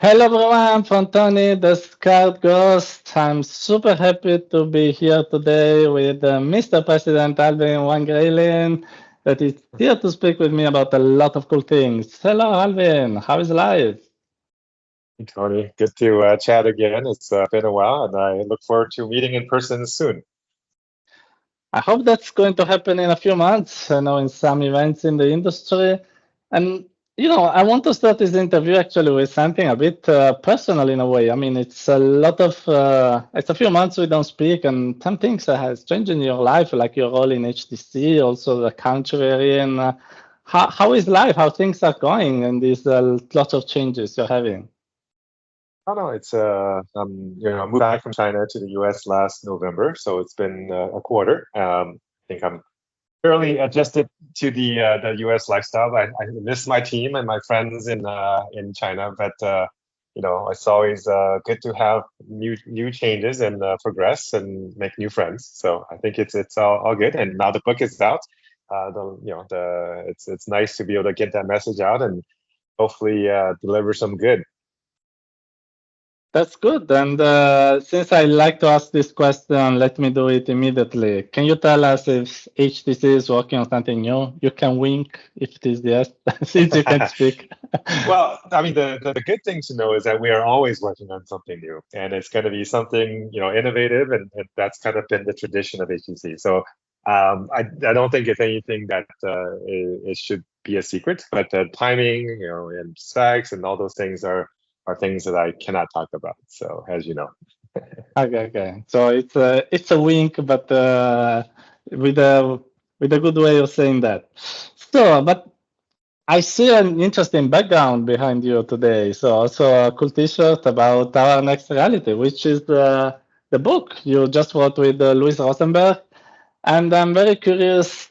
Hello everyone, from Tony, the Scared Ghost. I'm super happy to be here today with Mr. President Alvin Wang Graylin that is here to speak with me about a lot of cool things. Hello Alvin, how is life? Tony, good to chat again. It's been a while, and I look forward to meeting in person soon. I hope that's going to happen in a few months, in some events in the industry. And, I want to start this interview actually with something a bit personal in a way. I mean, it's a few months we don't speak, and some things has changed in your life, like your role in HTC, also the country we're in. How is life? How things are going, and these lots of changes you're having? Oh no, it's I moved back from China to the U.S. last November, so it's been a quarter. I think I'm fairly adjusted to the U.S. lifestyle. I miss my team and my friends in China, but it's always good to have new changes and progress and make new friends. So I think it's all good. And now the book is out. It's nice to be able to get that message out and hopefully deliver some good. That's good. And since I like to ask this question, let me do it immediately. Can you tell us if HTC is working on something new? You can wink if it is yes, since you can speak. Well, I mean, the good thing to know is that we are always working on something new, and it's going to be something innovative, and that's kind of been the tradition of HTC. So I don't think it's anything that it should be a secret, but the timing, and specs and all those things are things that I cannot talk about. So as you know. Okay, okay. So it's a wink, but with a with a good way of saying that. So, but I see an interesting background behind you today. So also a cool T-shirt about our next reality, which is the book you just wrote with Louis Rosenberg. And I'm very curious,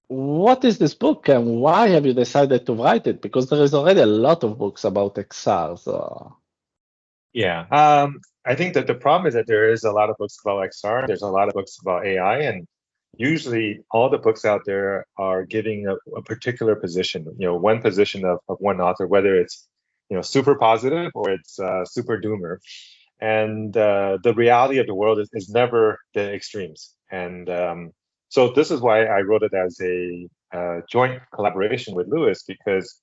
what is this book and why have you decided to write it? Because there is already a lot of books about XR. So Yeah. I think that the problem is that there is a lot of books about XR, there's a lot of books about AI, and usually all the books out there are giving a particular position, one position of one author, whether it's, super positive or it's super doomer. And the reality of the world is never the extremes. And so this is why I wrote it as a joint collaboration with Lewis, because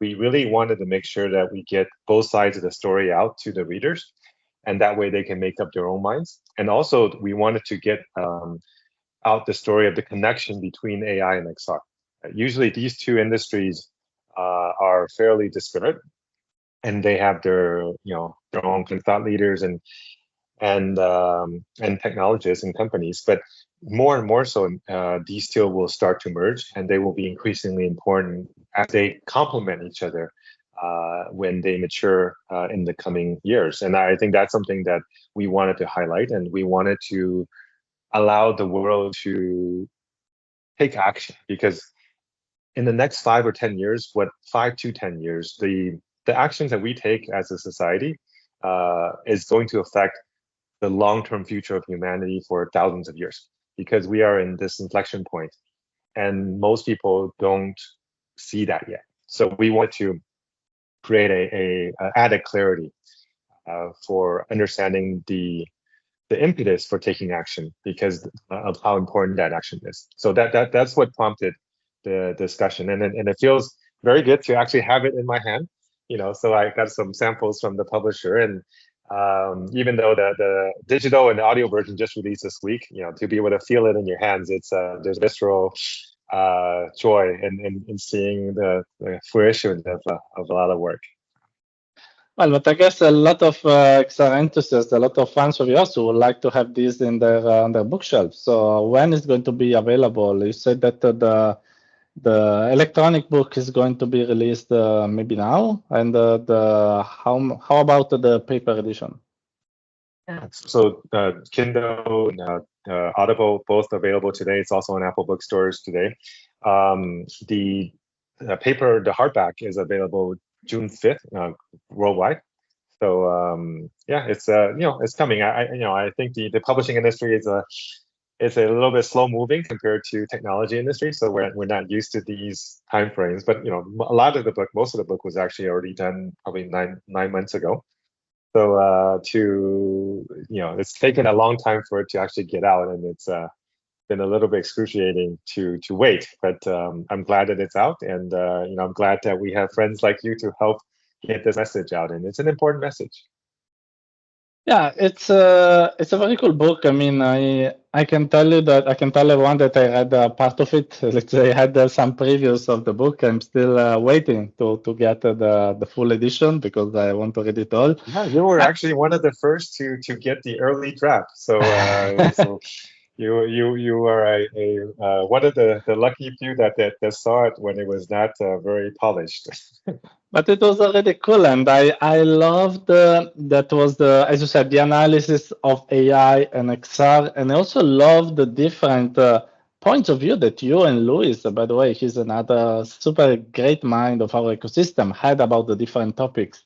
we really wanted to make sure that we get both sides of the story out to the readers, and that way they can make up their own minds. And also, we wanted to get out the story of the connection between AI and XR. Usually, these two industries are fairly disparate, and they have their own kind of thought leaders and technologists and companies. But more and more so, these two will start to merge, and they will be increasingly important as they complement each other when they mature in the coming years. And I think that's something that we wanted to highlight, and we wanted to allow the world to take action, because in the next 5 or 10 years, 5 to 10 years, the actions that we take as a society is going to affect the long-term future of humanity for thousands of years, because we are in this inflection point, and most people don't see that yet. So we want to create a added clarity for understanding the impetus for taking action, because of how important that action is. So that's what prompted the discussion, and it feels very good to actually have it in my hand. So I got some samples from the publisher, and even though the digital and the audio version just released this week, to be able to feel it in your hands, there's visceral joy in seeing the fruition of a lot of work. well, but I guess a lot of XR enthusiasts, a lot of fans of yours who would like to have these in their bookshelf. So when is going to be available? You said that the electronic book is going to be released maybe now, and how about the paper edition? Yeah. So Kindle and Audible both available today. It's also on Apple bookstores today. The paper, the hardback, is available June 5th worldwide. So yeah, it's it's coming. I think the publishing industry is it's a little bit slow moving compared to technology industry. So we're not used to these time frames. But a lot of the book, most of the book was actually already done probably nine months ago. So it's taken a long time for it to actually get out, and it's been a little bit excruciating to wait. But I'm glad that it's out, and I'm glad that we have friends like you to help get this message out, and it's an important message. Yeah, it's a very cool book. I mean, I can tell you that I can tell everyone that I read part of it. Let's say I had some previews of the book. I'm still waiting to get the full edition because I want to read it all. Yeah, you were actually one of the first to get the early draft. So you are a one of the lucky few that saw it when it was not very polished. But it was already cool, and I loved that was as you said, the analysis of AI and XR, and I also loved the different points of view that you and Luis, by the way, he's another super great mind of our ecosystem, had about the different topics.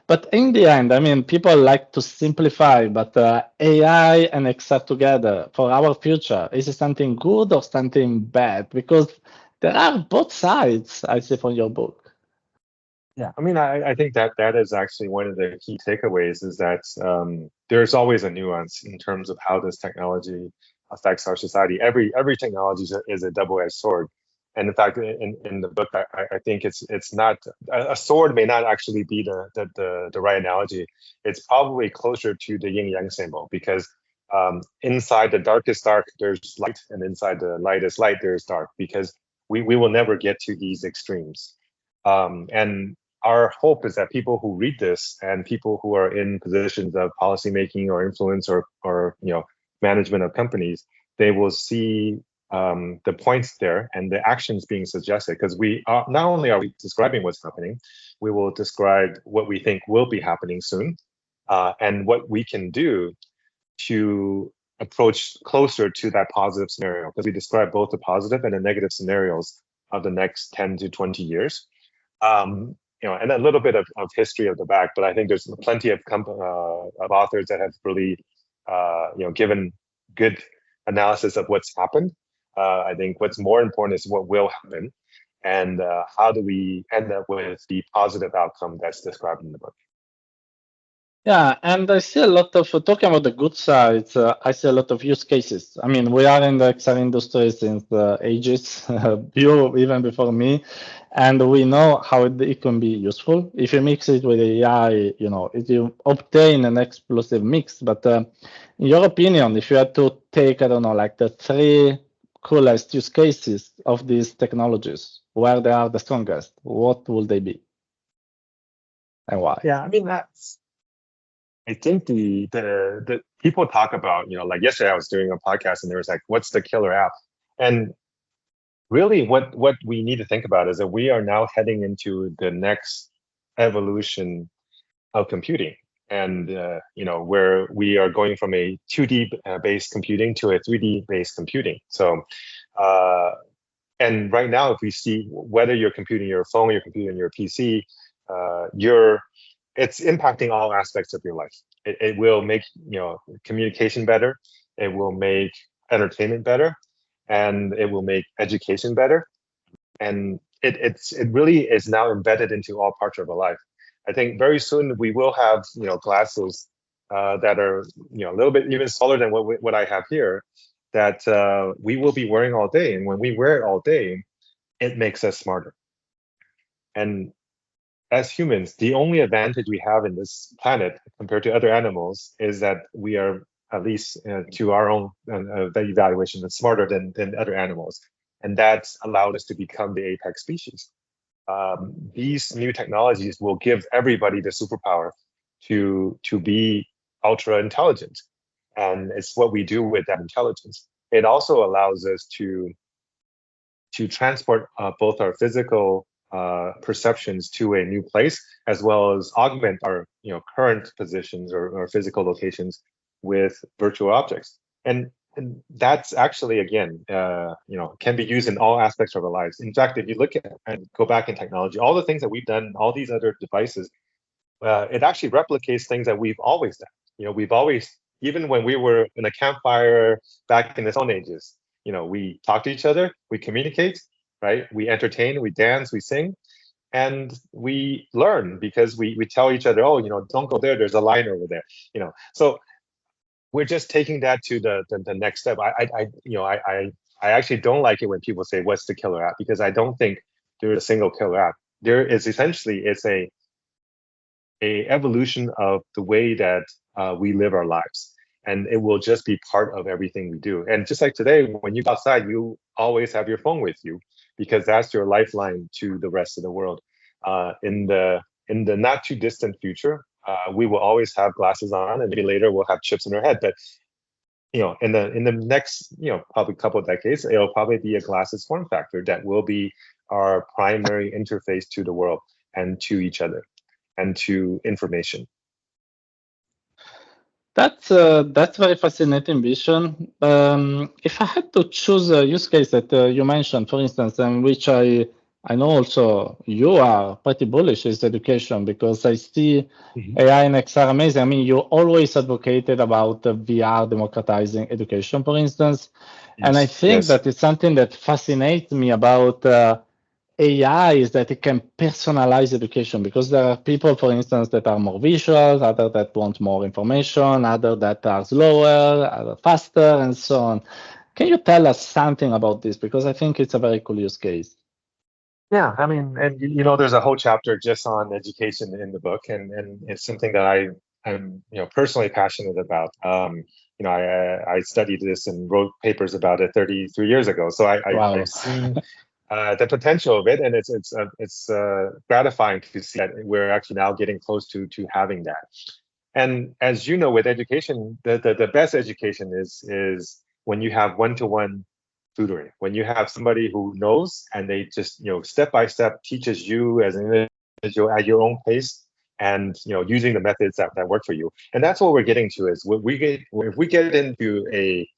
But in the end, I mean, people like to simplify, but AI and XR together for our future, is it something good or something bad? Because there are both sides, I see from your book. Yeah, I mean, I think that is actually one of the key takeaways is that there's always a nuance in terms of how this technology affects our society. Every technology is a double-edged sword, and in fact, in the book, I think it's not a sword may not actually be the right analogy. It's probably closer to the yin yang symbol because inside the darkest dark, there's light, and inside the lightest light, there's dark because we will never get to these extremes. And our hope is that people who read this and people who are in positions of policymaking or influence or management of companies, they will see the points there and the actions being suggested. Because we are not only are we describing what's happening, we will describe what we think will be happening soon, and what we can do to approach closer to that positive scenario. Because we describe both the positive and the negative scenarios of the next 10 to 20 years. And a little bit of history of the back, but I think there's plenty of authors that have really, given good analysis of what's happened. I think what's more important is what will happen, and how do we end up with the positive outcome that's described in the book. Yeah, and I see a lot of talking about the good sides. I see a lot of use cases. I mean, we are in the XR industry since the ages, you even before me, and we know how it can be useful if you mix it with AI. If you obtain an explosive mix. But in your opinion, if you had to take, I don't know, like the 3 coolest use cases of these technologies, where they are the strongest, what will they be, and why? Yeah, I mean I think the people talk about, like yesterday I was doing a podcast and there was like, what's the killer app? And really what we need to think about is that we are now heading into the next evolution of computing. And, where we are going from a 2D based computing to a 3D based computing. So, and right now, if we see whether you're computing your phone, you're computing your PC, it's impacting all aspects of your life. It will make communication better. It will make entertainment better, and it will make education better. And it really is now embedded into all parts of our life. I think very soon we will have glasses that are a little bit even smaller than what I have here, that we will be wearing all day. And when we wear it all day, it makes us smarter. And as humans, the only advantage we have in this planet compared to other animals is that we are, at least to our own evaluation, smarter than other animals. And that's allowed us to become the apex species. These new technologies will give everybody the superpower to be ultra intelligent. And it's what we do with that intelligence. It also allows us to transport both our physical perceptions to a new place, as well as augment our current positions or physical locations with virtual objects. And that's actually, again, can be used in all aspects of our lives. In fact, if you look at and go back in technology, all the things that we've done, all these other devices, it actually replicates things that we've always done. We've always even when we were in a campfire back in the Stone Ages, we talk to each other, we communicate, right? We entertain, we dance, we sing, and we learn because we tell each other, oh, don't go there. There's a lion over there. So we're just taking that to the next step. I actually don't like it when people say, "What's the killer app?" Because I don't think there is a single killer app. There is essentially it's a evolution of the way that we live our lives, and it will just be part of everything we do. And just like today, when you go outside, you always have your phone with you because that's your lifeline to the rest of the world. In the not too distant future, we will always have glasses on, and maybe later we'll have chips in our head. But in the next probably couple of decades, it'll probably be a glasses form factor that will be our primary interface to the world and to each other and to information. That's very fascinating vision. If I had to choose a use case that you mentioned, for instance, and which I know also you are pretty bullish, is education, because I see AI and XR amazing. I mean, you always advocated about VR democratizing education, for instance, and I think that it's something that fascinates me about AI is that it can personalize education, because there are people, for instance, that are more visual, other that want more information, other that are slower, other faster, and so on. Can you tell us something about this? Because I think it's a very cool use case. Yeah, I mean, and there's a whole chapter just on education in the book, and it's something that I'm personally passionate about. I studied this and wrote papers about it 33 years ago, so Wow. I've seen the potential of it, and it's gratifying to see that we're actually now getting close to having that. And as you know, with education, the best education is when you have one-to-one tutoring, when you have somebody who knows and they just step by step teaches you as an individual at your own pace, and using the methods that work for you. And that's what we're getting to is if we get into a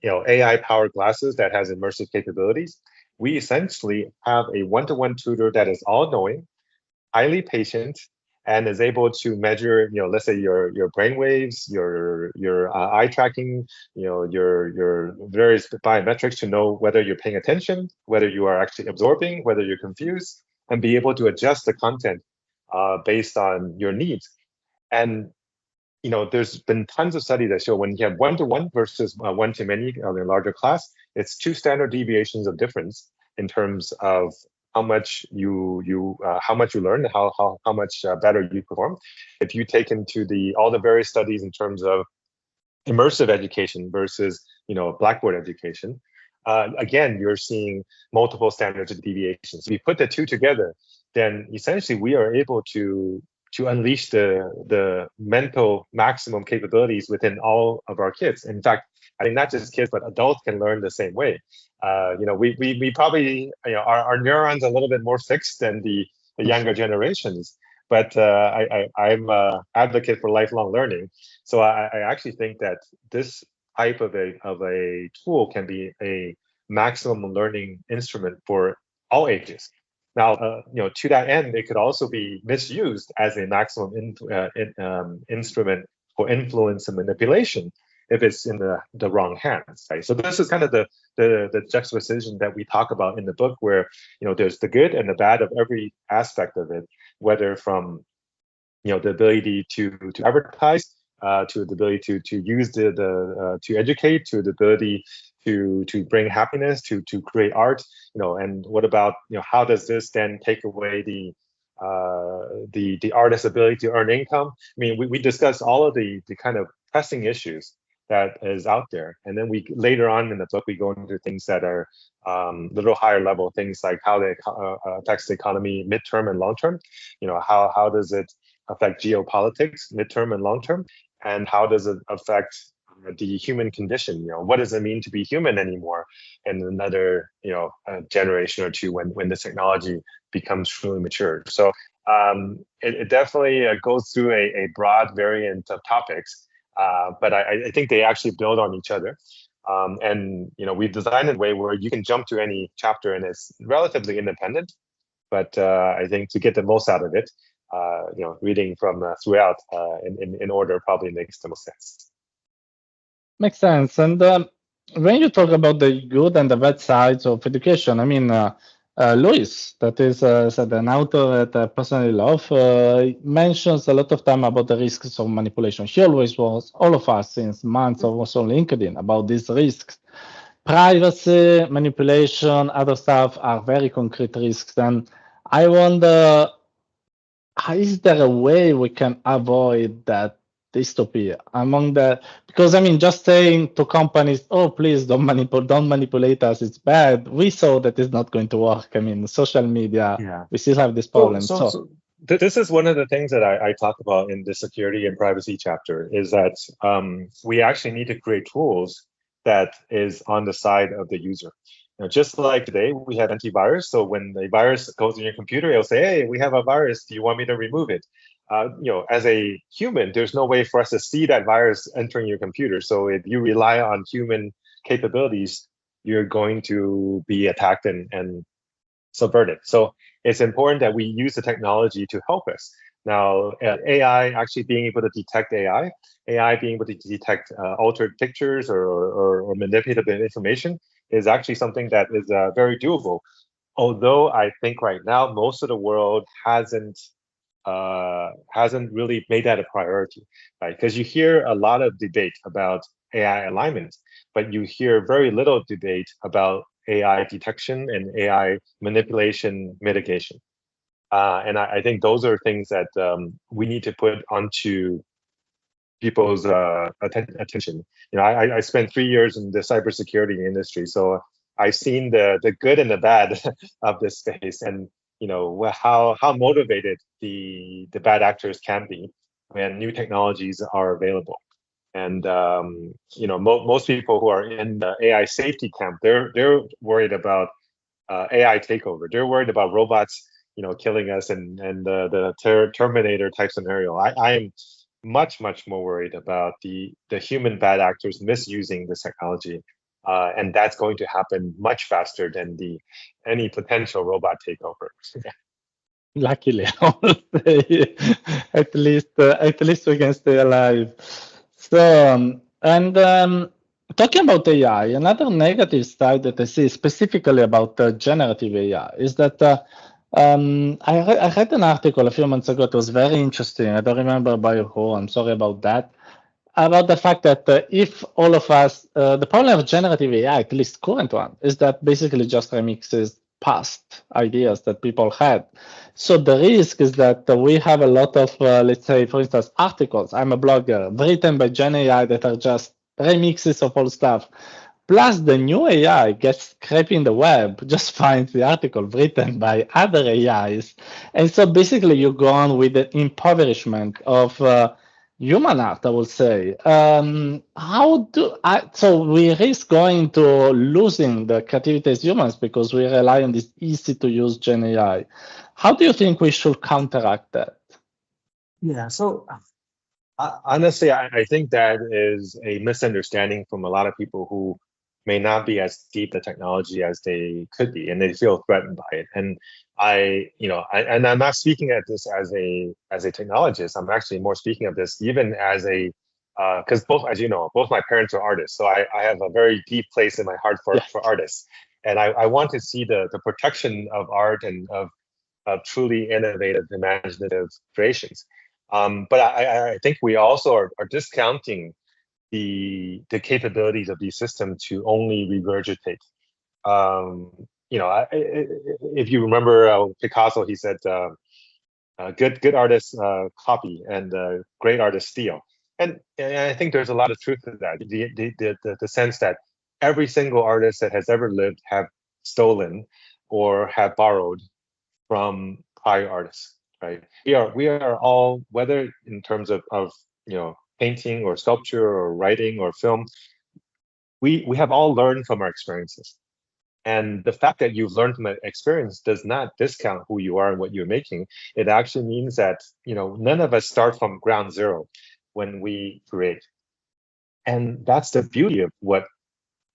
AI powered glasses that has immersive capabilities, we essentially have a one-to-one tutor that is all knowing, highly patient, and is able to measure, let's say your brain waves, your eye tracking, your various biometrics to know whether you're paying attention, whether you are actually absorbing, whether you're confused, and be able to adjust the content based on your needs. And there's been tons of studies that show when you have one-to-one versus one-to-many in a larger class, it's 2 standard deviations of difference in terms of how much you learn, how much better you perform. If you take into all the various studies in terms of immersive education versus Blackboard education, again, you're seeing multiple standards of deviations. If you put the two together, then essentially we are able to unleash the mental maximum capabilities within all of our kids. In fact, I think not just kids, but adults can learn the same way. We probably our neurons are a little bit more fixed than the younger generations, but I'm an advocate for lifelong learning. So I actually think that this type of a tool can be a maximum learning instrument for all ages. Now, to that end, it could also be misused as a maximum instrument for influence and manipulation if it's in the wrong hands, right? So this is kind of the juxtaposition that we talk about in the book, where there's the good and the bad of every aspect of it, whether from the ability to advertise, to the ability to use to educate, to the ability to bring happiness, to create art, and what about how does this then take away the artist's ability to earn income? I mean, we discuss all of the kind of pressing issues that is out there, and then we later on in the book we go into things that are a little higher level, things like how they affects the economy midterm and long term. How does it affect geopolitics midterm and long term, and how does it affect the human condition? What does it mean to be human anymore in another generation or two when the technology becomes truly mature? So it definitely goes through a broad variant of topics, but I think they actually build on each other. And we've designed it a way where you can jump to any chapter and it's relatively independent. But I think to get the most out of it, reading from throughout in order probably makes the most sense. Makes sense. And when you talk about the good and the bad sides of education, I mean, Lewis, that is said an author that I personally love, mentions a lot of time about the risks of manipulation. He always was, all of us since months, almost on LinkedIn, about these risks. Privacy, manipulation, other stuff are very concrete risks. And I wonder, is there a way we can avoid that dystopia among the, because I mean, just saying to companies, oh, please don't manipulate us, it's bad. We saw that it's not going to work. I mean, social media, Yeah. we still have this So, problem. so, So so this is one of the things that I talk about in the security and privacy chapter is that we actually need to create tools that is on the side of the user. Just like today, we have antivirus. So when the virus goes in your computer, it'll say, "Hey, we have a virus. Do you want me to remove it?" As a human, there's no way for us to see that virus entering your computer. So if you rely on human capabilities, you're going to be attacked and subverted. So it's important that we use the technology to help us. Now, AI actually being able to detect AI being able to detect altered pictures or manipulative information is actually something that is very doable. Although I think right now most of the world hasn't really made that a priority, right? Because you hear a lot of debate about AI alignment, but you hear very little debate about AI detection and AI manipulation mitigation. And I think those are things that we need to put onto people's attention. I spent 3 years in the cybersecurity industry, so I've seen the good and the bad of this space, and how motivated the bad actors can be when new technologies are available. And most people who are in the AI safety camp, they're worried about AI takeover. They're worried about robots, killing us and the Terminator type scenario. I am much more worried about the human bad actors misusing this technology, and that's going to happen much faster than any potential robot takeover. luckily, I would say, at least we can stay alive. So, and talking about AI, another negative side that I see specifically about generative AI is that I read an article a few months ago. It was very interesting. I don't remember by who. I'm sorry about that. About the fact that if all of us, the problem of generative AI, at least current one, is that basically just remixes past ideas that people had. So the risk is that we have a lot of, let's say, for instance, articles. I'm a blogger written by Gen AI that are just remixes of all stuff. Plus, the new AI gets scraping the web, just finds the article written by other AIs. And so basically, you go on with the impoverishment of human art, I would say. So we risk going to losing the creativity as humans because we rely on this easy to use Gen AI. How do you think we should counteract that? Yeah. So honestly, I think that is a misunderstanding from a lot of people who may not be as deep the technology as they could be, and they feel threatened by it. And and I'm not speaking at this as a technologist. I'm actually more speaking of this even as a because both, as you know, both my parents are artists, so I have a very deep place in my heart Yes. for artists, and I want to see the protection of art and of truly innovative, imaginative creations. But I think we also are discounting the capabilities of these systems to only regurgitate. Um, if you remember Picasso, he said, "Good artists copy, and great artists steal." And I think there's a lot of truth to that. The sense that every single artist that has ever lived have stolen or have borrowed from prior artists, right? We are all, whether in terms of painting or sculpture or writing or film, we have all learned from our experiences. And the fact that you've learned from an experience does not discount who you are and what you're making. It actually means that none of us start from ground zero when we create. And that's the beauty of what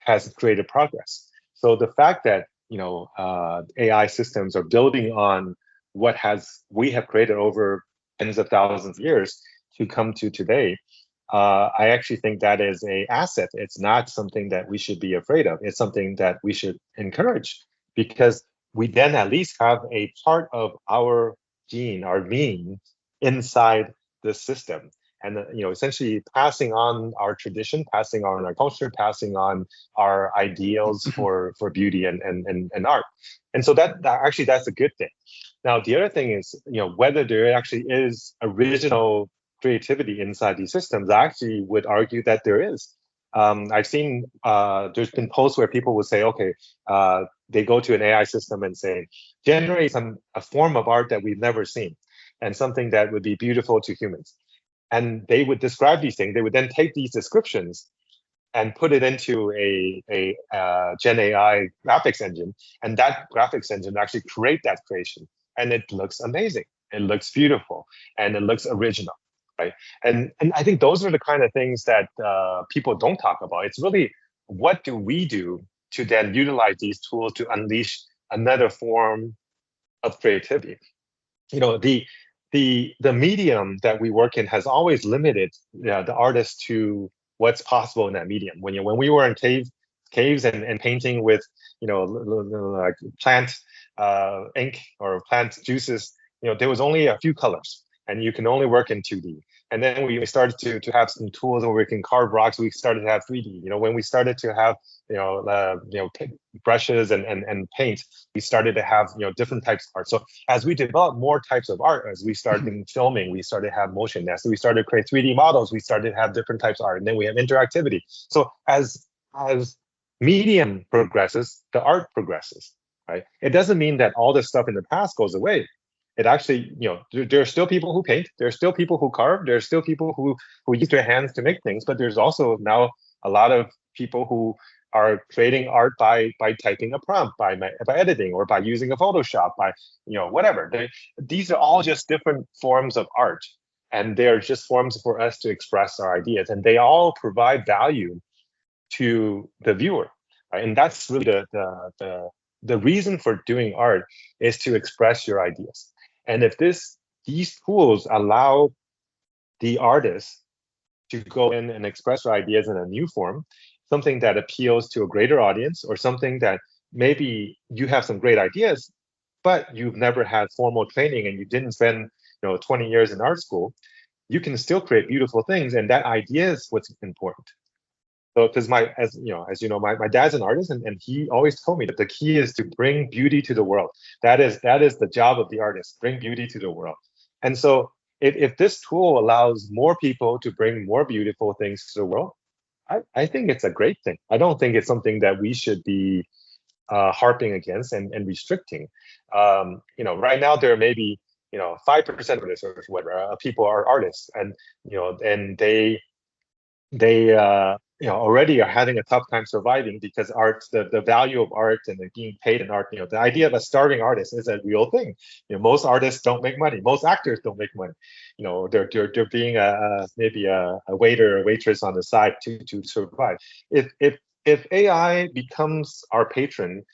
has created progress. So the fact that AI systems are building on what has we have created over tens of thousands of years to come to today, I actually think that is an asset. It's not something that we should be afraid of. It's something that we should encourage, because we then at least have a part of our gene, our being, inside the system. And essentially passing on our tradition, passing on our culture, passing on our ideals for beauty and art. And so that actually, that's a good thing. Now, the other thing is, whether there actually is original creativity inside these systems, I actually would argue that there is. I've seen there's been posts where people will say, okay, they go to an AI system and say, generate a form of art that we've never seen and something that would be beautiful to humans. And they would describe these things. They would then take these descriptions and put it into a Gen AI graphics engine, and that graphics engine actually create that creation, and it looks amazing. It looks beautiful, and it looks original, right? And I think those are the kind of things that people don't talk about. It's really, what do we do to then utilize these tools to unleash another form of creativity? The medium that we work in has always limited the artist to what's possible in that medium. When we were in caves and painting with like plant ink or plant juices, there was only a few colors, and you can only work in 2D. And then we started to have some tools where we can carve rocks. We started to have 3D. When we started to have brushes and paint, we started to have different types of art. So as we developed more types of art, as we started in filming, we started to have motion. As we started to create 3D models, we started to have different types of art, and then we have interactivity. So as medium progresses, the art progresses, right? It doesn't mean that all this stuff in the past goes away. It actually, there are still people who paint, there are still people who carve, there are still people who use their hands to make things, but there's also now a lot of people who are creating art by typing a prompt, by editing, or by using a Photoshop, by whatever. These are all just different forms of art, and they're just forms for us to express our ideas, and they all provide value to the viewer, right? And that's really the reason for doing art, is to express your ideas. And if these tools allow the artist to go in and express their ideas in a new form, something that appeals to a greater audience, or something that maybe you have some great ideas, but you've never had formal training and you didn't spend 20 years in art school, you can still create beautiful things, and that idea is what's important. So, because my dad's an artist, and he always told me that the key is to bring beauty to the world. That is the job of the artist, bring beauty to the world. And so if this tool allows more people to bring more beautiful things to the world, I think it's a great thing. I don't think it's something that we should be harping against and restricting. Right now there may be 5% of this or whatever people are artists, and and they already are having a tough time surviving, because art, the value of art and being paid in art, the idea of a starving artist is a real thing. Most artists don't make money. Most actors don't make money. They're being maybe a waiter or waitress on the side to survive. If AI becomes our patron,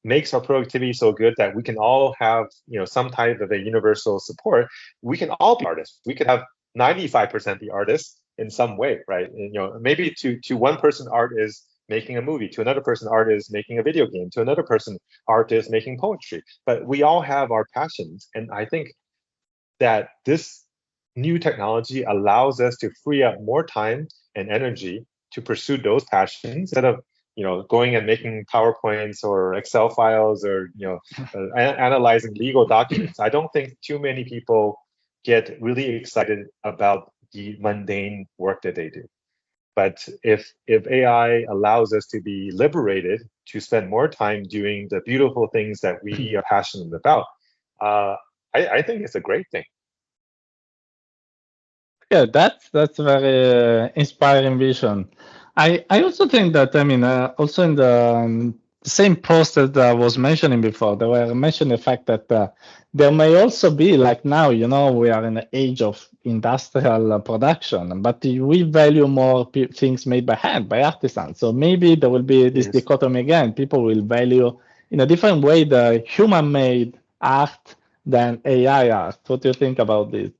makes our productivity so good that we can all have some type of a universal support, we can all be artists. We could have 95% the artists in some way, right? And, maybe to one person, art is making a movie. To another person, art is making a video game. To another person, art is making poetry. But we all have our passions, and I think that this new technology allows us to free up more time and energy to pursue those passions, instead of going and making PowerPoints or Excel files, or analyzing legal documents. I don't think too many people get really excited about the mundane work that they do. But if AI allows us to be liberated to spend more time doing the beautiful things that we are passionate about, I think it's a great thing. Yeah, that's a very inspiring vision. I also think that, also in the same post that I was mentioning before, they were mentioning the fact that there may also be, like now, we are in the age of industrial production, but we value more things made by hand, by artisans. So maybe there will be this dichotomy again. People will value in a different way the human-made art than AI art. What do you think about this?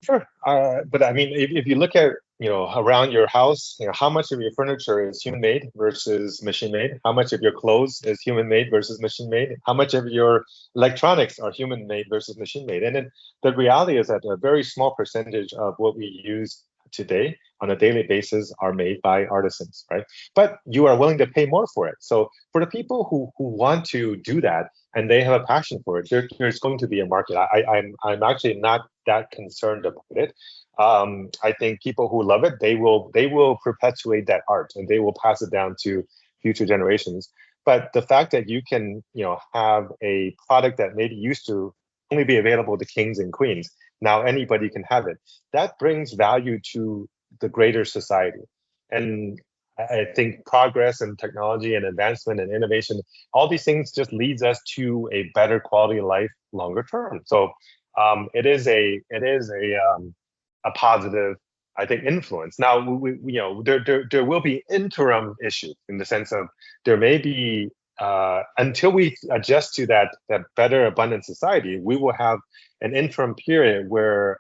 Sure. But I mean, if you look at, around your house, how much of your furniture is human made versus machine made? How much of your clothes is human made versus machine made? How much of your electronics are human made versus machine made? And then the reality is that a very small percentage of what we use today on a daily basis are made by artisans, right? But you are willing to pay more for it. So for the people who want to do that and they have a passion for it, there's going to be a market. I'm actually not that concerned about it. I think people who love it, they will perpetuate that art and they will pass it down to future generations. But the fact that you can, have a product that maybe used to only be available to kings and queens, now anybody can have it. That brings value to the greater society. And I think progress and technology and advancement and innovation, all these things just leads us to a better quality of life longer term. So it is a positive, I think, influence. Now, there will be interim issues in the sense of there may be until we adjust to that better abundant society, we will have an interim period where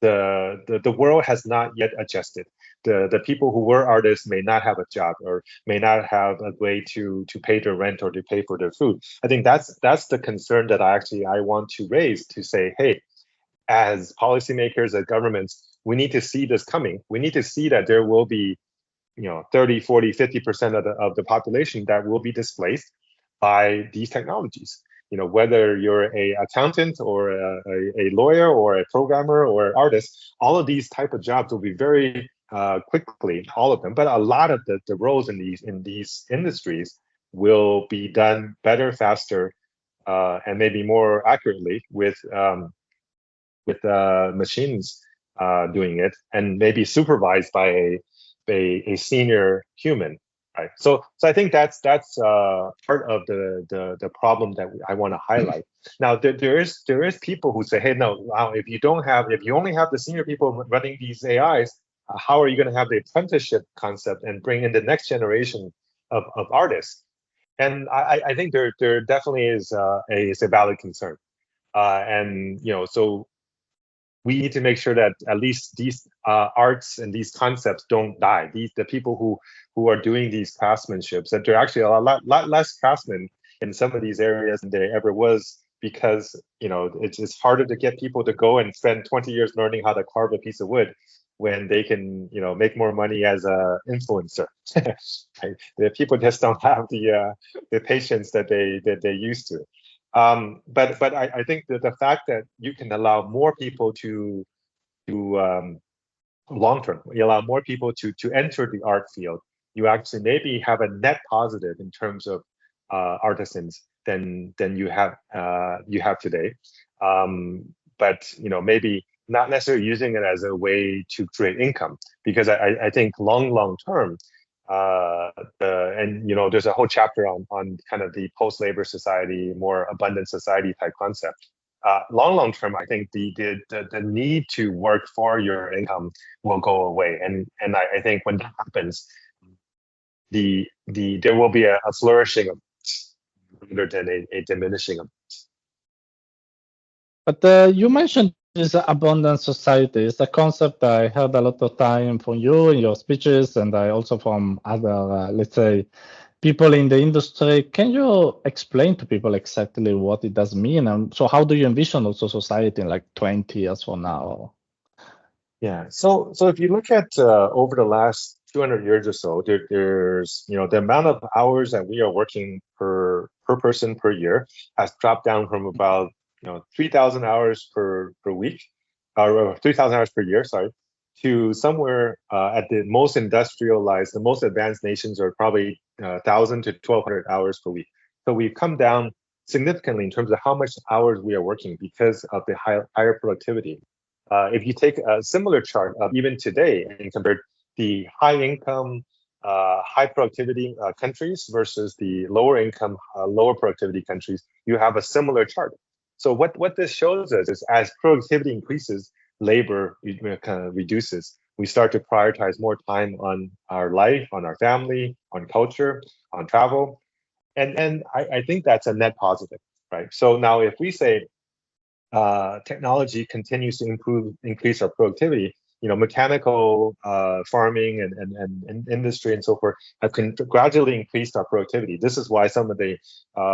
the world has not yet adjusted. The people who were artists may not have a job or may not have a way to pay their rent or to pay for their food. I think that's the concern that I want to raise, to say, hey, as policymakers, as governments, we need to see this coming. We need to see that there will be, 30, 40, 50% of the population that will be displaced by these technologies. Whether you're a accountant or a lawyer or a programmer or an artist, all of these type of jobs will be very quickly, all of them. But a lot of the roles in these industries will be done better, faster, and maybe more accurately with machines doing it, and maybe supervised by a senior human, right? So I think that's part of the problem that I want to highlight. Now there is people who say, hey, no, wow, if you only have the senior people running these AIs, how are you going to have the apprenticeship concept and bring in the next generation of artists? And I think there definitely is a valid concern. And so we need to make sure that at least these arts and these concepts don't die. The people who are doing these craftsmanships, that there are actually a lot less craftsmen in some of these areas than there ever was, because it's harder to get people to go and spend 20 years learning how to carve a piece of wood when they can make more money as a influencer. Right? The people just don't have the patience that they used to. But I think that the fact that you can allow more people to long term, you allow more people to enter the art field, you actually maybe have a net positive in terms of artisans than you have today. But maybe not necessarily using it as a way to create income, because I think long term, and there's a whole chapter on kind of the post-labor society, more abundant society type concept. Long term, I think the need to work for your income will go away, and I think when that happens, there will be a flourishing of rather than a diminishing of. But you mentioned this abundant society. It's a concept I heard a lot of time from you in your speeches, and I also from other, let's say, people in the industry. Can you explain to people exactly what it does mean? And so how do you envision also society in like 20 years from now? Yeah. So if you look at over the last 200 years or so, there's the amount of hours that we are working per person per year has dropped down from about 3,000 hours per week, or 3,000 hours per year, sorry, to somewhere at the most industrialized, the most advanced nations are probably 1,000 to 1,200 hours per week. So we've come down significantly in terms of how much hours we are working because of the higher productivity. If you take a similar chart of even today and compare the high income, high productivity countries versus the lower income, lower productivity countries, you have a similar chart. So what this shows us is, as productivity increases, labor kind of reduces. We start to prioritize more time on our life, on our family, on culture, on travel, and I think that's a net positive, right? So now if we say technology continues to increase our productivity, mechanical farming and industry and so forth have gradually increased our productivity. This is why some of the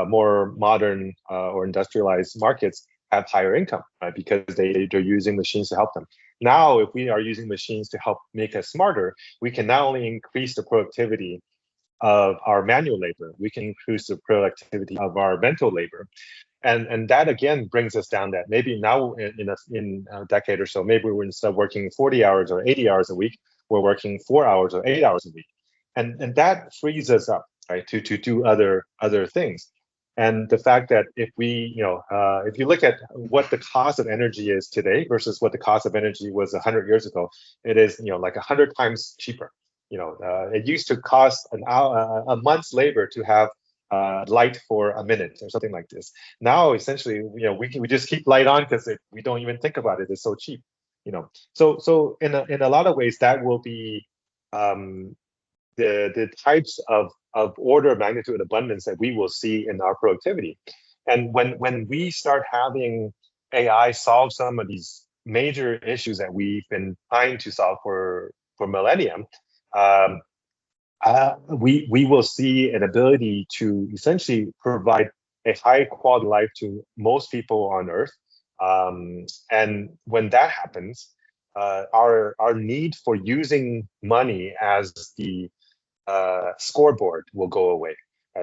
more modern or industrialized markets have higher income, right? Because they're using machines to help them. Now, if we are using machines to help make us smarter, we can not only increase the productivity of our manual labor, we can increase the productivity of our mental labor. And that again brings us down that maybe now in a decade or so, maybe we're instead of working 40 hours or 80 hours a week, we're working 4 hours or 8 hours a week. And that frees us up, right, to do other things. And the fact that if we, if you look at what the cost of energy is today versus what the cost of energy was 100 years ago, it is, like 100 times cheaper. It used to cost a month's labor to have light for a minute or something like this. Now, essentially, we just keep light on because we don't even think about it. It's so cheap, So in a lot of ways, that will be the types of order of magnitude abundance that we will see in our productivity. And when we start having AI solve some of these major issues that we've been trying to solve for millennium, we will see an ability to essentially provide a high quality life to most people on Earth. And when that happens, our need for using money as the scoreboard will go away,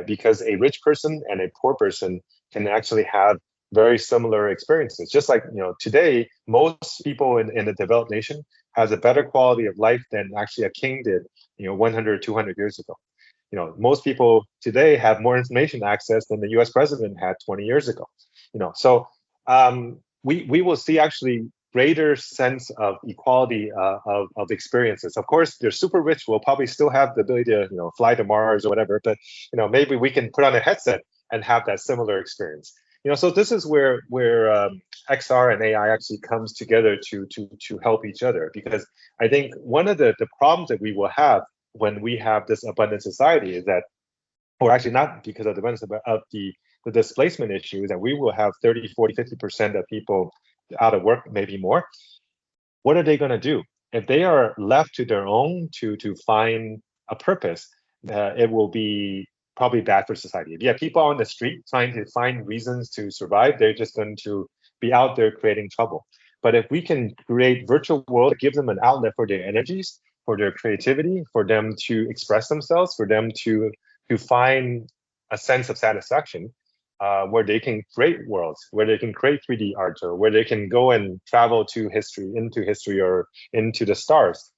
because a rich person and a poor person can actually have very similar experiences. Just like today, most people in a developed nation has a better quality of life than actually a king did 100, 200 years ago. Most people today have more information access than the US president had 20 years ago. So we will see actually greater sense of equality of experiences. Of course, they're super rich will probably still have the ability to fly to Mars or whatever, but maybe we can put on a headset and have that similar experience. So this is where XR and AI actually comes together to help each other, because I think one of the problems that we will have when we have this abundant society is that, or actually not because of the abundance, but of the displacement issue, that we will have 30, 40, 50% of people out of work, maybe more. What are they going to do? If they are left to their own to find a purpose, it will be probably bad for society. If you have people on the street trying to find reasons to survive, they're just going to be out there creating trouble. But if we can create virtual world that gives them an outlet for their energies, for their creativity, for them to express themselves, for them to find a sense of satisfaction, where they can create worlds, where they can create 3D art, or where they can go and travel into history or into the stars.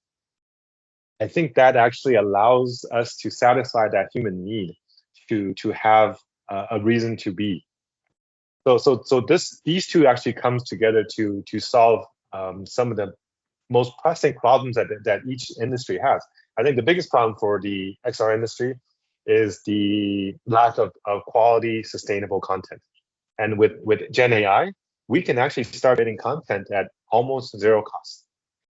I think that actually allows us to satisfy that human need to have a reason to be. So these two actually comes together to solve some of the most pressing problems that each industry has. I think the biggest problem for the XR industry is the lack of quality, sustainable content. And with Gen AI, we can actually start getting content at almost zero cost.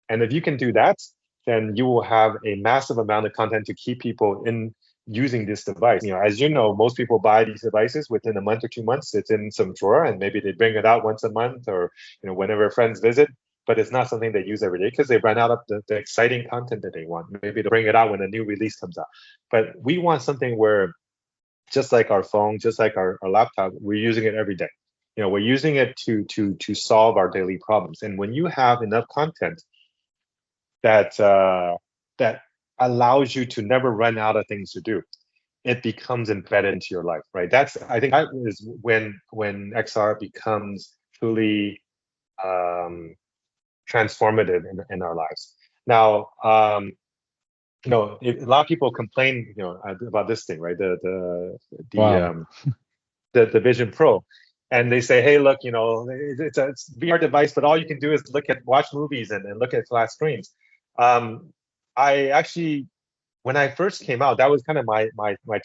And if you can do that, then you will have a massive amount of content to keep people in using this device. As you know, most people buy these devices within a month or 2 months. It's in some drawer, and maybe they bring it out once a month or whenever friends visit. But it's not something they use every day because they run out of the exciting content that they want. Maybe they'll bring it out when a new release comes out. But we want something where, just like our phone, just like our laptop, we're using it every day. We're using it to solve our daily problems. And when you have enough content that allows you to never run out of things to do, it becomes embedded into your life, right? I think that is when XR becomes truly transformative in our lives. Now, a lot of people complain, about this thing, right? The Vision Pro, and they say, hey, look, it's a VR device, but all you can do is watch movies and look at flat screens. I actually, when I first came out, that was kind of my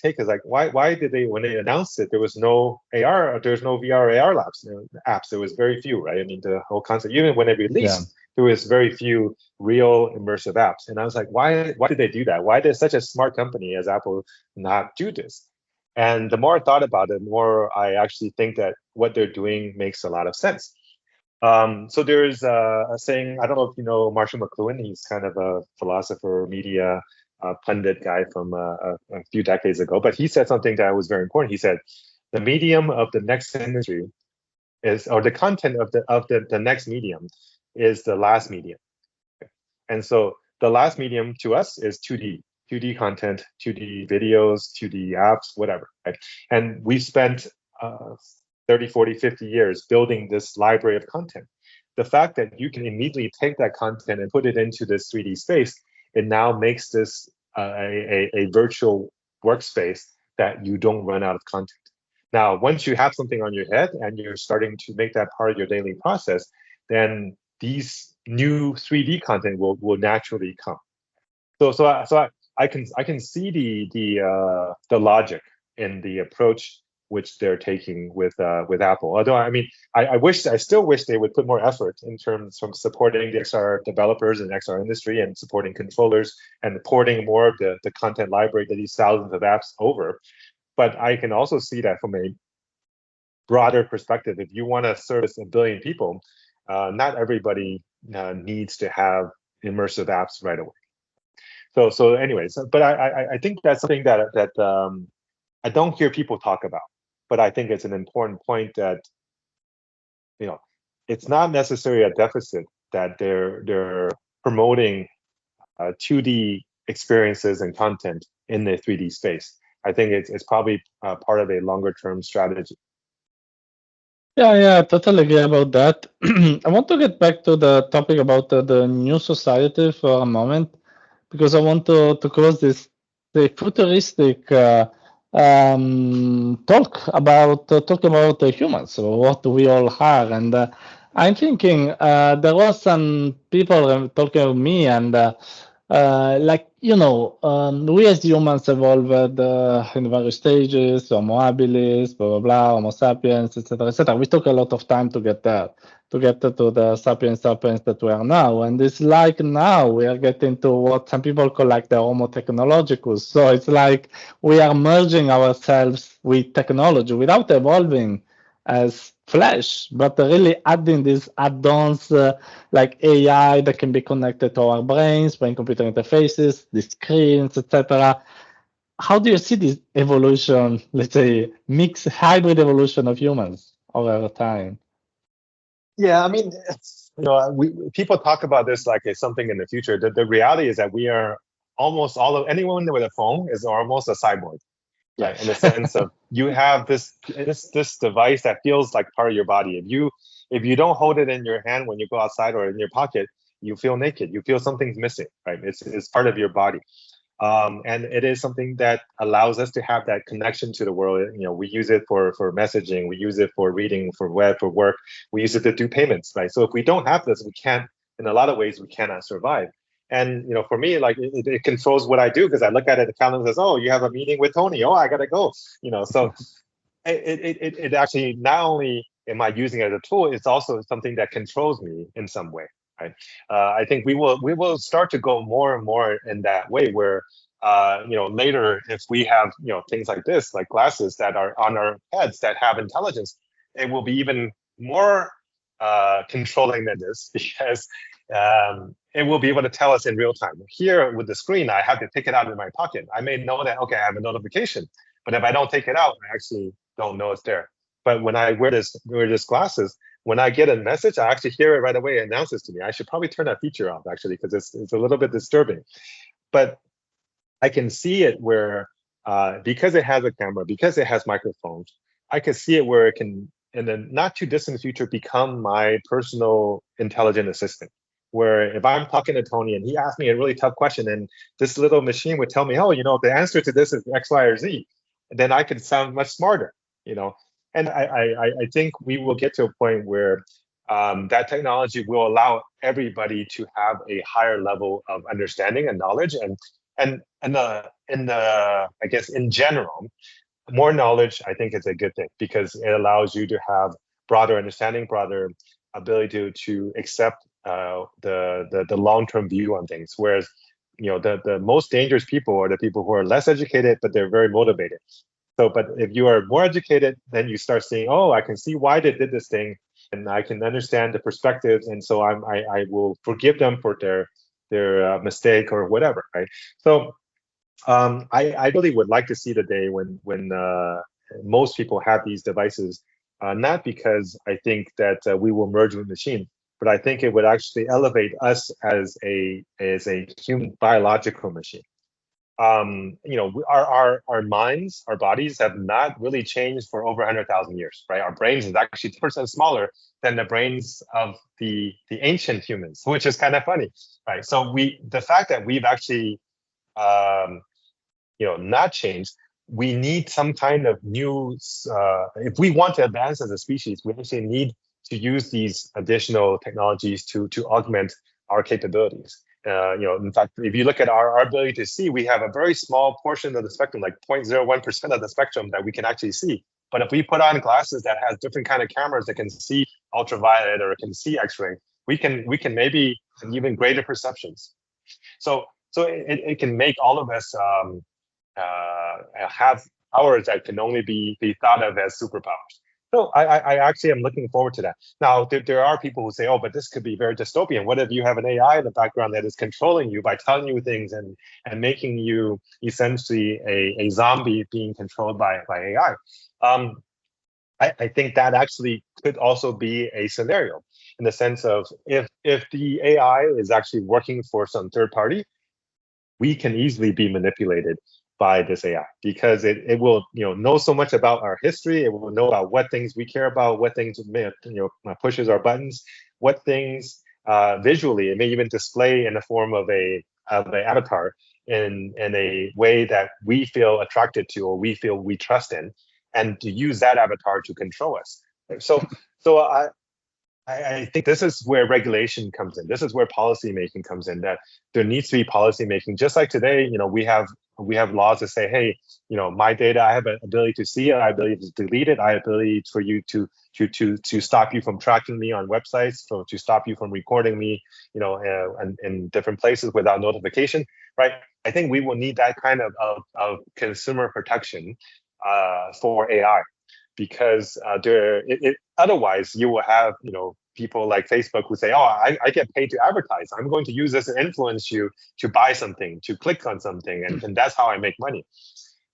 take, is like, why did they, when they announced it, there was no AR, there's no VR AR apps. There was very few, right? I mean, the whole concept, even when it released, there was very few real immersive apps. And I was like, why did they do that? Why did such a smart company as Apple not do this? And the more I thought about it, the more I actually think that what they're doing makes a lot of sense. So there's a saying, I don't know if you know Marshall McLuhan. He's kind of a philosopher, media pundit guy from a few decades ago, but he said something that was very important. He said, the medium of the next century is, or the content of the next medium is the last medium. And so the last medium to us is 2D content, 2D videos, 2D apps, whatever, right? And we spent 30, 40, 50 years building this library of content. The fact that you can immediately take that content and put it into this 3D space, it now makes this a virtual workspace that you don't run out of content. Now, once you have something on your head and you're starting to make that part of your daily process, then these new 3D content will naturally come. So I can see the logic in the approach which they're taking with Apple. Although I still wish they would put more effort in terms of supporting the XR developers and XR industry and supporting controllers and porting more of the content library to these thousands of apps over. But I can also see that from a broader perspective. If you want to service a billion people, not everybody needs to have immersive apps right away. So anyways, but I think that's something that I don't hear people talk about, but I think it's an important point that, it's not necessarily a deficit that they're promoting 2D experiences and content in the 3D space. I think it's probably part of a longer term strategy. Yeah, I totally agree about that. I want to get back to the topic about the new society for a moment, because I want to close the futuristic talk about the humans, so what we all are. And I'm thinking there was some people talking to me, and we as humans evolved in various stages, Homo habilis, blah, blah, blah, Homo sapiens, etc., etc. We took a lot of time to get there, to get to the sapiens that we are now. And it's like now we are getting to what some people call like the Homo technologicus. So it's like we are merging ourselves with technology without evolving as flesh, but really adding these add-ons like AI that can be connected to our brains, brain-computer interfaces, the screens, etc. How do you see this evolution, let's say, mixed hybrid evolution of humans over time? Yeah, I mean, people talk about this like it's something in the future. The reality is that we are almost anyone with a phone is almost a cyborg. Right, in the sense of you have this device that feels like part of your body. If you don't hold it in your hand when you go outside or in your pocket, you feel naked. You feel something's missing. Right, it's part of your body, and it is something that allows us to have that connection to the world. We use it for messaging. We use it for reading, for web, for work. We use it to do payments. Right, so if we don't have this, we can't. In a lot of ways, we cannot survive. And for me, like it controls what I do because I look at it, the calendar says, "Oh, you have a meeting with Tony. Oh, I gotta go." So it actually not only am I using it as a tool, it's also something that controls me in some way. Right? I think we will start to go more and more in that way where later if we have things like this, like glasses that are on our heads that have intelligence, it will be even more controlling than this because it will be able to tell us in real time. Here with the screen, I have to take it out of my pocket. I may know that, okay, I have a notification, but if I don't take it out, I actually don't know it's there. But when I wear this glasses, when I get a message, I actually hear it right away. It announces to me. I should probably turn that feature off actually, because it's a little bit disturbing. But I can see it where, because it has a camera, because it has microphones, I can see it where it can, in the not too distant future, become my personal intelligent assistant. Where if I'm talking to Tony and he asks me a really tough question and this little machine would tell me, oh, the answer to this is X, Y, or Z, then I could sound much smarter, And I think we will get to a point where that technology will allow everybody to have a higher level of understanding and knowledge, and I guess in general, more knowledge I think is a good thing because it allows you to have broader understanding, broader ability to accept the long-term view on things. Whereas the most dangerous people are the people who are less educated but they're very motivated. But if you are more educated, then you start seeing, oh, I can see why they did this thing. and I can understand the perspectives, and so I will forgive them for their mistake or whatever, right? So I really would like to see the day when most people have these devices, not because I think that we will merge with machine, but I think it would actually elevate us as a human biological machine. Our minds, our bodies have not really changed for over 100,000 years, right? Our brains is actually 10% smaller than the brains of the ancient humans, which is kind of funny, right? So the fact that we've actually um, not changed, we need some kind of new if we want to advance as a species, we actually need to use these additional technologies to augment our capabilities. In fact, if you look at our ability to see, we have a very small portion of the spectrum, like 0.01% of the spectrum that we can actually see. But if we put on glasses that has different kind of cameras that can see ultraviolet or can see X-ray, we can maybe have even greater perceptions. So it can make all of us have powers that can only be thought of as superpowers. So I actually am looking forward to that. Now, there are people who say, oh, but this could be very dystopian. What if you have an AI in the background that is controlling you by telling you things and making you essentially a zombie being controlled by AI? I think that actually could also be a scenario in the sense of if the AI is actually working for some third party, we can easily be manipulated by this AI because it will know so much about our history. It will know about what things we care about, what things pushes our buttons, what things visually it may even display in the form of a avatar in a way that we feel attracted to or we feel we trust in, and to use that avatar to control us. So I think this is where regulation comes in. This is where policy making comes in. That there needs to be policy making. Just like today, we have laws that say, hey, my data, I have an ability to see it, I have ability to delete it, I have ability for you to stop you from tracking me on websites, to stop you from recording me, in different places without notification, right? I think we will need that kind of consumer protection for AI. Because otherwise you will have people like Facebook who say, oh, I get paid to advertise, I'm going to use this to influence you to buy something, to click on something, and that's how I make money.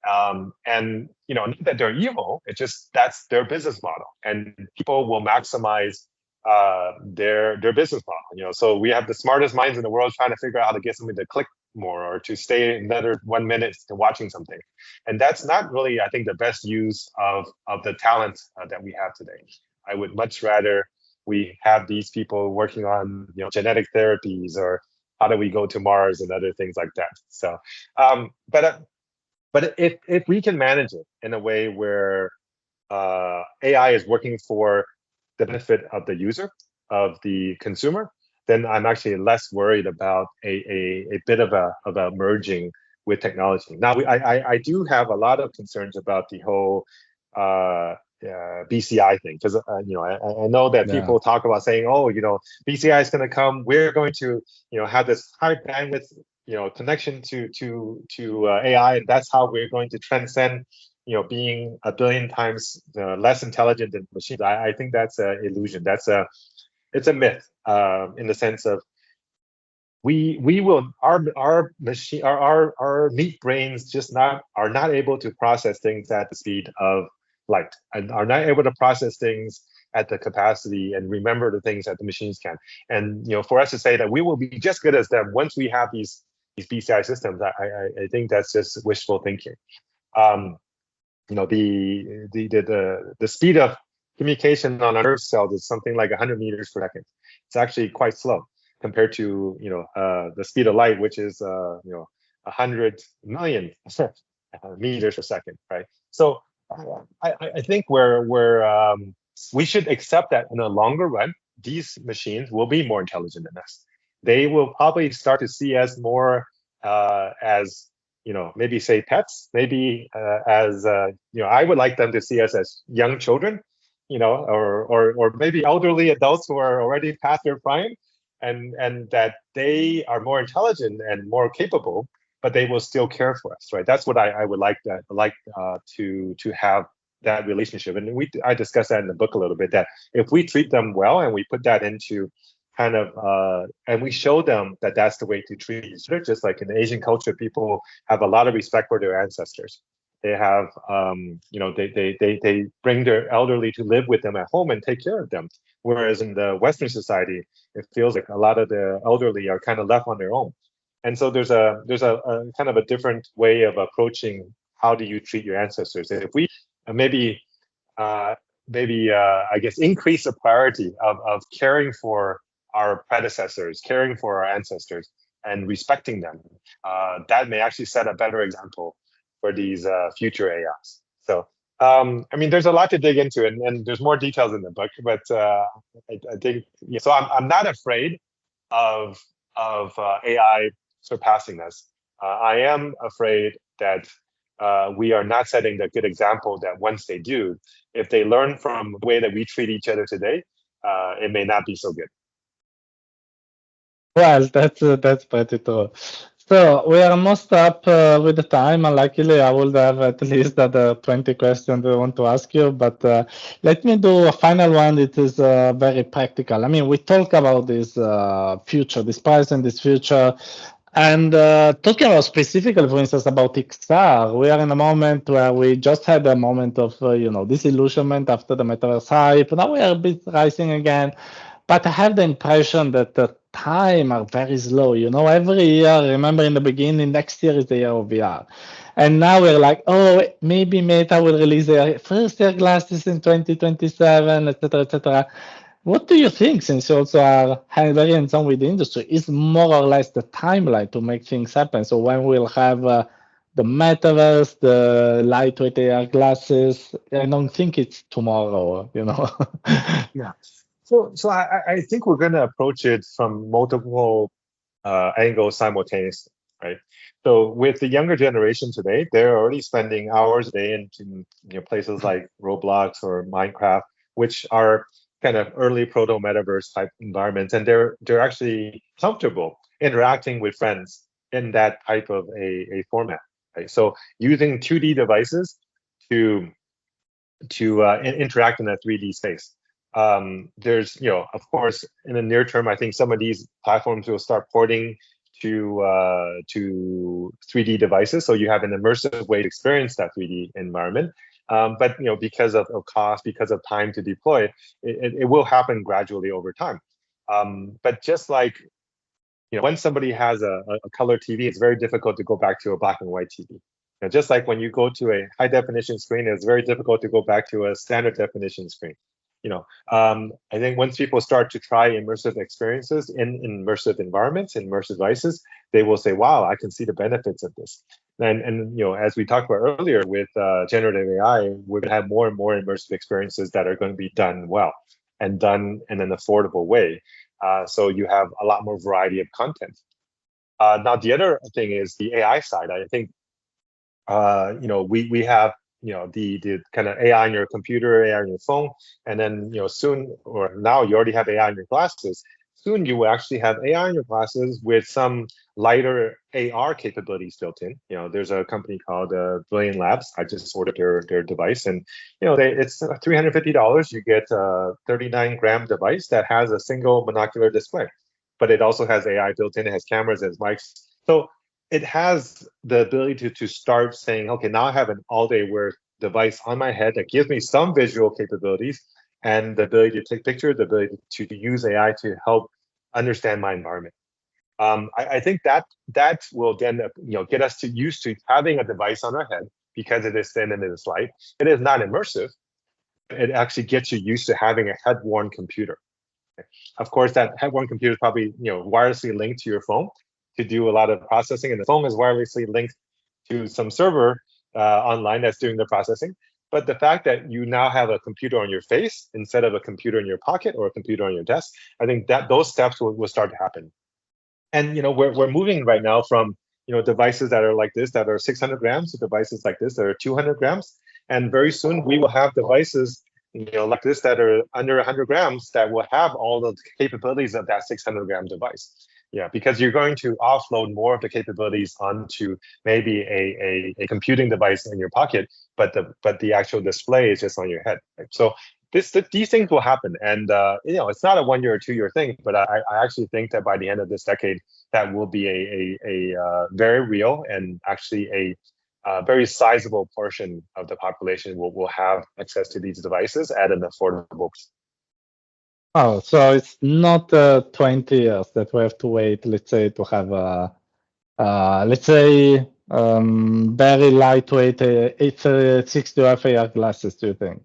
And not that they're evil, it's just that's their business model, and people will maximize their business model. So we have the smartest minds in the world trying to figure out how to get somebody to click more or to stay another 1 minute to watching something, and that's not really, I think, the best use of the talent that we have today. I would much rather we have these people working on genetic therapies, or how do we go to Mars and other things like that. So but if we can manage it in a way where AI is working for the benefit of the user, of the consumer, then I'm actually less worried about a bit of a merging with technology. Now, I do have a lot of concerns about the whole BCI thing, because I know that people talk about saying, oh, BCI is going to come, we're going to have this high bandwidth connection to AI, and that's how we're going to transcend being a billion times less intelligent than machines. I think that's an illusion. It's a myth, in the sense of we will our machine our meat brains just are not able to process things at the speed of light, and are not able to process things at the capacity and remember the things that the machines can. And for us to say that we will be just good as them once we have these BCI systems, I think that's just wishful thinking. The speed of communication on a nerve cell is something like 100 meters per second. It's actually quite slow compared to the speed of light, which is 100 million meters per second, right? So I think we should accept that in the longer run, these machines will be more intelligent than us. They will probably start to see us more as maybe say pets, maybe as I would like them to see us as young children, or maybe elderly adults who are already past their prime, and that they are more intelligent and more capable, but they will still care for us, right? That's what I would like to have that relationship. And I discussed that in the book a little bit, that if we treat them well and we put that into kind of and we show them that that's the way to treat each other, just like in Asian culture, people have a lot of respect for their ancestors. They have they bring their elderly to live with them at home and take care of them, whereas in the Western society it feels like a lot of the elderly are kind of left on their own. And so there's a kind of a different way of approaching how do you treat your ancestors. And if we maybe I guess increase the priority of caring for our predecessors, caring for our ancestors, and respecting them, that may actually set a better example for these future AIs. So I mean, there's a lot to dig into, and there's more details in the book, but I think so. I'm not afraid of AI surpassing us. I am afraid that we are not setting the good example that once they do, if they learn from the way that we treat each other today, it may not be so good. Well, that's pretty true. So we are almost up with the time. Luckily, I would have at least other 20 questions I want to ask you, but let me do a final one. It is very practical. I mean, we talk about this future, this present, this future, and talking about specifically, for instance, about XR, we are in a moment where we just had a moment of, disillusionment after the metaverse hype. Now we are a bit rising again. But I have the impression that the time are very slow. Every year, remember in the beginning, next year is the year of VR. And now we're like, oh, maybe Meta will release their first year glasses in 2027, etc., etc. What do you think, since you also are very hands-on with the industry, is more or less the timeline to make things happen? So when we'll have the metaverse, the lightweight AR glasses, I don't think it's tomorrow, Yeah. So I think we're going to approach it from multiple angles simultaneously, right? So with the younger generation today, they're already spending hours a day in places like Roblox or Minecraft, which are kind of early proto metaverse type environments, and they're actually comfortable interacting with friends in that type of a format. Right? So using 2D devices to interact in a 3D space. There's, of course, in the near term, I think some of these platforms will start porting to 3D devices, so you have an immersive way to experience that 3D environment. But because of cost, because of time to deploy, it will happen gradually over time. But just like when somebody has a color TV, it's very difficult to go back to a black and white TV. Just like when you go to a high definition screen, it's very difficult to go back to a standard definition screen. I think once people start to try immersive experiences in immersive environments, in immersive devices, they will say, "Wow, I can see the benefits of this." And as we talked about earlier with generative AI, we're going to have more and more immersive experiences that are going to be done well and done in an affordable way. So you have a lot more variety of content. Now, the other thing is the AI side. I think we have the kind of AI on your computer, AI on your phone, and then soon, or now you already have AI on your glasses. Soon you will actually have AI on your glasses with some lighter AR capabilities built in. There's a company called Brilliant Labs. I just ordered their device, and it's $350. You get a 39-gram device that has a single monocular display, but it also has AI built in. It has cameras, it has mics. So it has the ability to start saying, okay, now I have an all-day wear device on my head that gives me some visual capabilities and the ability to take pictures, the ability to use AI to help understand my environment. I think that will then get us used to having a device on our head because it is thin and it is light. It is not immersive. It actually gets you used to having a head-worn computer. Of course, that head-worn computer is probably wirelessly linked to your phone to do a lot of processing, and the phone is wirelessly linked to some server online that's doing the processing. But the fact that you now have a computer on your face instead of a computer in your pocket or a computer on your desk, I think that those steps will start to happen. And we're moving right now from devices that are like this that are 600 grams to devices like this that are 200 grams, and very soon we will have devices like this that are under 100 grams that will have all the capabilities of that 600-gram device. Yeah, because you're going to offload more of the capabilities onto maybe a computing device in your pocket, but the actual display is just on your head. Right? So these things will happen, and it's not a 1 year or 2 year thing, but I actually think that by the end of this decade, that will be a very real and actually a very sizable portion of the population will have access to these devices at an affordable. Oh, so it's not 20 years that we have to wait, let's say, to have let's say, very lightweight 860 AR glasses, do you think?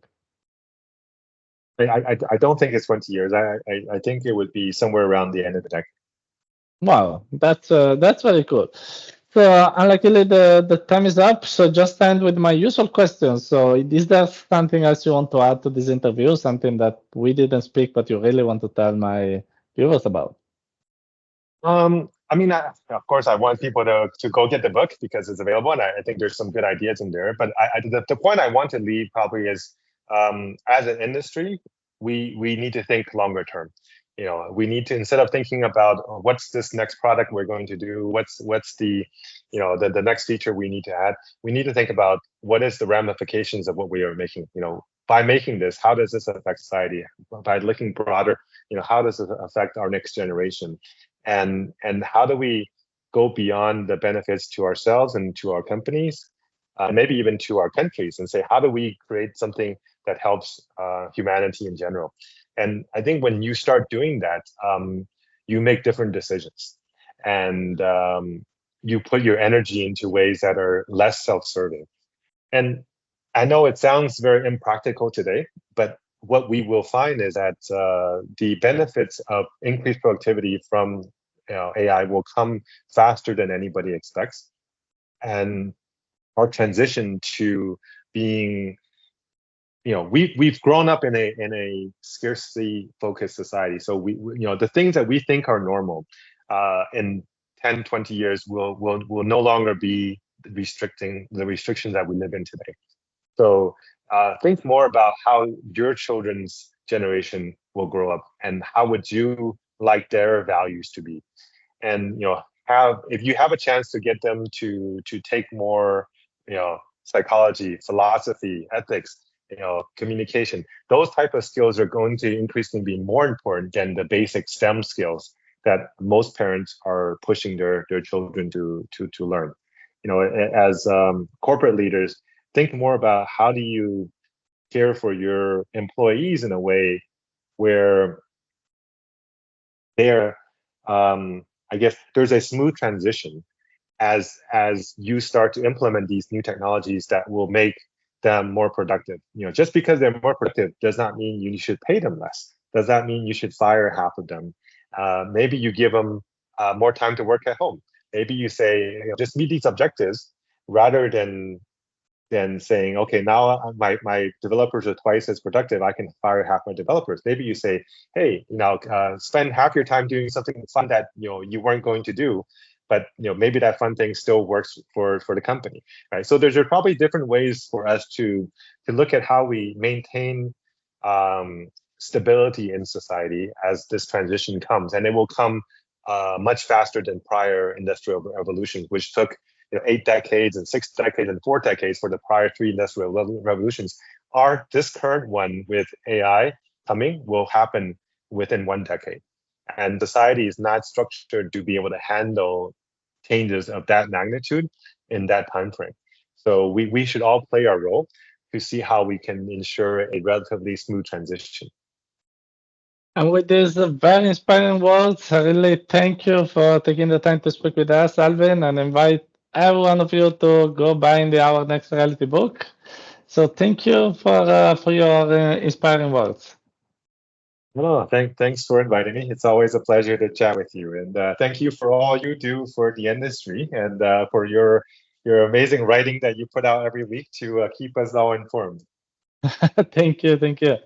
I don't think it's 20 years. I think it would be somewhere around the end of the decade. Wow, that's very cool. So unluckily the time is up. So just end with my usual questions. So is there something else you want to add to this interview? Something that we didn't speak, but you really want to tell my viewers about? I mean, of course, I want people to go get the book because it's available, and I think there's some good ideas in there. But the point I want to leave probably is, as an industry, we need to think longer term. We need to, instead of thinking about what's this next product we're going to do, what's the the next feature we need to add, we need to think about what is the ramifications of what we are making. By making this, how does this affect society? By looking broader, how does it affect our next generation? And how do we go beyond the benefits to ourselves and to our companies, and maybe even to our countries, and say, how do we create something that helps humanity in general? And I think when you start doing that, you make different decisions, and you put your energy into ways that are less self-serving. And I know it sounds very impractical today, but what we will find is that the benefits of increased productivity from AI will come faster than anybody expects, and our transition to being, we've grown up in a scarcity focused society. So we the things that we think are normal in 10, 20 years will no longer be the restrictions that we live in today. So think more about how your children's generation will grow up, and how would you like their values to be? And if you have a chance to get them to take more, psychology, philosophy, ethics, communication, those type of skills are going to increasingly be more important than the basic STEM skills that most parents are pushing their children to learn. As corporate leaders, think more about how do you care for your employees in a way where they're, I guess, there's a smooth transition as you start to implement these new technologies that will make them more productive. Just because they're more productive does not mean you should pay them less. Does that mean you should fire half of them? Maybe you give them more time to work at home. Maybe you say, just meet these objectives, rather than saying, okay, now my developers are twice as productive, I can fire half my developers. Maybe you say, hey, spend half your time doing something fun that you weren't going to do, but maybe that fun thing still works for the company, right? So there's probably different ways for us to look at how we maintain stability in society as this transition comes, and it will come much faster than prior industrial revolutions, which took 8 decades and 6 decades and 4 decades for the prior 3 industrial revolutions. This current one with AI coming will happen within 1 decade. And society is not structured to be able to handle changes of that magnitude in that time frame. So we should all play our role to see how we can ensure a relatively smooth transition. And with these very inspiring words, I really thank you for taking the time to speak with us, Alvin, and invite every one of you to go buy in Our Next Reality book. So thank you for your inspiring words. Oh, thanks for inviting me. It's always a pleasure to chat with you, and thank you for all you do for the industry, and for your amazing writing that you put out every week to keep us all informed. Thank you.